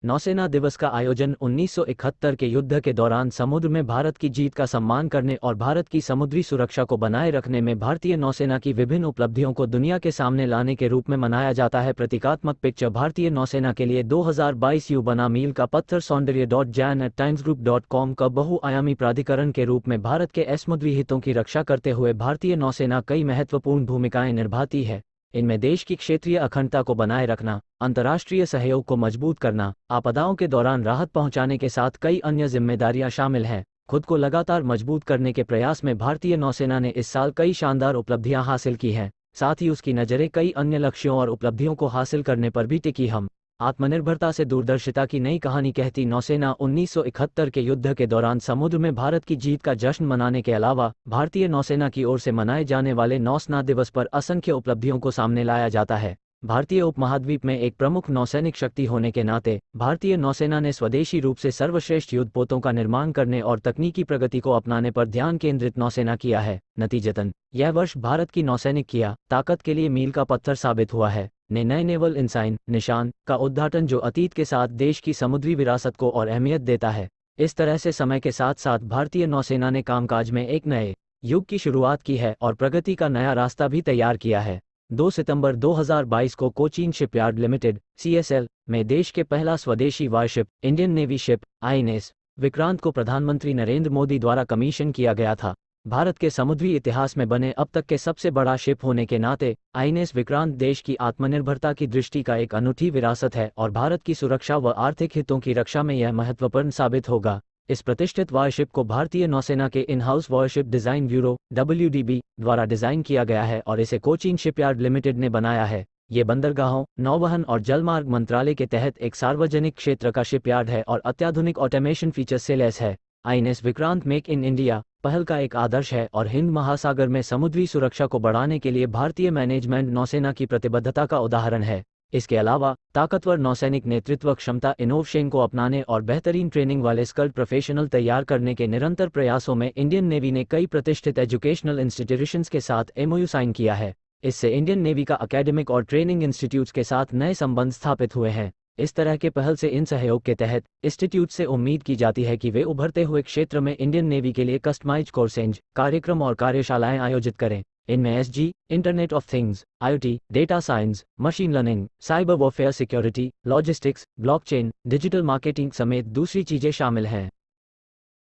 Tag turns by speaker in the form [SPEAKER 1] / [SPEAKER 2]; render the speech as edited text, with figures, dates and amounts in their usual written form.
[SPEAKER 1] नौसेना दिवस का आयोजन 1971 के युद्ध के दौरान समुद्र में भारत की जीत का सम्मान करने और भारत की समुद्री सुरक्षा को बनाए रखने में भारतीय नौसेना की विभिन्न उपलब्धियों को दुनिया के सामने लाने के रूप में मनाया जाता है। प्रतीकात्मक पिक्चर भारतीय नौसेना के लिए 2022 यू बना मील का पत्थर सौंदर्य.jan@timesgroup.com का बहुआयामी प्राधिकरण के रूप में भारत के समुद्री हितों की रक्षा करते हुए भारतीय नौसेना कई महत्वपूर्ण भूमिकाएं निभाती है। इनमें देश की क्षेत्रीय अखंडता को बनाए रखना, अंतर्राष्ट्रीय सहयोग को मजबूत करना, आपदाओं के दौरान राहत पहुंचाने के साथ कई अन्य जिम्मेदारियां शामिल हैं। खुद को लगातार मजबूत करने के प्रयास में भारतीय नौसेना ने इस साल कई शानदार उपलब्धियां हासिल की हैं। साथ ही उसकी नज़रें कई अन्य लक्ष्यों और उपलब्धियों को हासिल करने पर भी टिकी। हम आत्मनिर्भरता से दूरदर्शिता की नई कहानी कहती नौसेना 1971 के युद्ध के दौरान समुद्र में भारत की जीत का जश्न मनाने के अलावा भारतीय नौसेना की ओर से मनाए जाने वाले नौसेना दिवस पर असंख्य उपलब्धियों को सामने लाया जाता है। भारतीय उपमहाद्वीप में एक प्रमुख नौसैनिक शक्ति होने के नाते भारतीय नौसेना ने स्वदेशी रूप से सर्वश्रेष्ठ युद्धपोतों का निर्माण करने और तकनीकी प्रगति को अपनाने पर ध्यान केंद्रित नौसेना किया है। नतीजतन यह वर्ष भारत की नौसैनिक किया ताकत के लिए मील का पत्थर साबित हुआ है। नए नेवल इंसाइन निशान का उद्घाटन जो अतीत के साथ देश की समुद्री विरासत को और अहमियत देता है। इस तरह से समय के साथ साथ भारतीय नौसेना ने कामकाज में एक नए युग की शुरुआत की है और प्रगति का नया रास्ता भी तैयार किया है। 2 सितंबर 2022 को कोचीन शिपयार्ड लिमिटेड (CSL) में देश के पहला स्वदेशी warship Indian navy ship INS Vikrant को प्रधानमंत्री नरेंद्र मोदी द्वारा कमीशन किया गया था। भारत के समुद्री इतिहास में बने अब तक के सबसे बड़ा शिप होने के नाते INS विक्रांत देश की आत्मनिर्भरता की दृष्टि का एक अनूठी विरासत है और भारत की सुरक्षा व आर्थिक हितों की रक्षा में यह महत्वपूर्ण साबित होगा। इस प्रतिष्ठित वारशिप को भारतीय नौसेना के in house warship design bureau WDB द्वारा डिजाइन किया गया है और इसे कोचीन शिपयार्ड लिमिटेड ने बनाया है। ये बंदरगाहों, नौवहन और जलमार्ग मंत्रालय के तहत एक सार्वजनिक क्षेत्र का शिपयार्ड है और अत्याधुनिक ऑटोमेशन फीचर से लैस है। INS Vikrant make in India पहल का एक आदर्श है और हिंद महासागर में समुद्री सुरक्षा को बढ़ाने के लिए भारतीय मैनेजमेंट नौसेना की प्रतिबद्धता का उदाहरण है। इसके अलावा ताकतवर नौसैनिक नेतृत्व क्षमता, इनोवेशन को अपनाने और बेहतरीन ट्रेनिंग वाले स्किल्ड प्रोफेशनल तैयार करने के निरंतर प्रयासों में इंडियन नेवी ने कई प्रतिष्ठित एजुकेशनल इंस्टीट्यूशंस के साथ MOU साइन किया है। इससे इंडियन नेवी का एकेडमिक और ट्रेनिंग इंस्टीट्यूट्स के साथ नए संबंध स्थापित हुए हैं। इस तरह के पहल से इन सहयोग के तहत इंस्टीट्यूट से उम्मीद की जाती है कि वे उभरते हुए क्षेत्र में इंडियन नेवी के लिए कस्टमाइज्ड कोर्सेज, कार्यक्रम और कार्यशालाएं आयोजित करें। इनमें SG, internet of things, IoT, data science, machine learning, cyber warfare, security, logistics, blockchain, digital marketing समेत दूसरी चीजें शामिल हैं।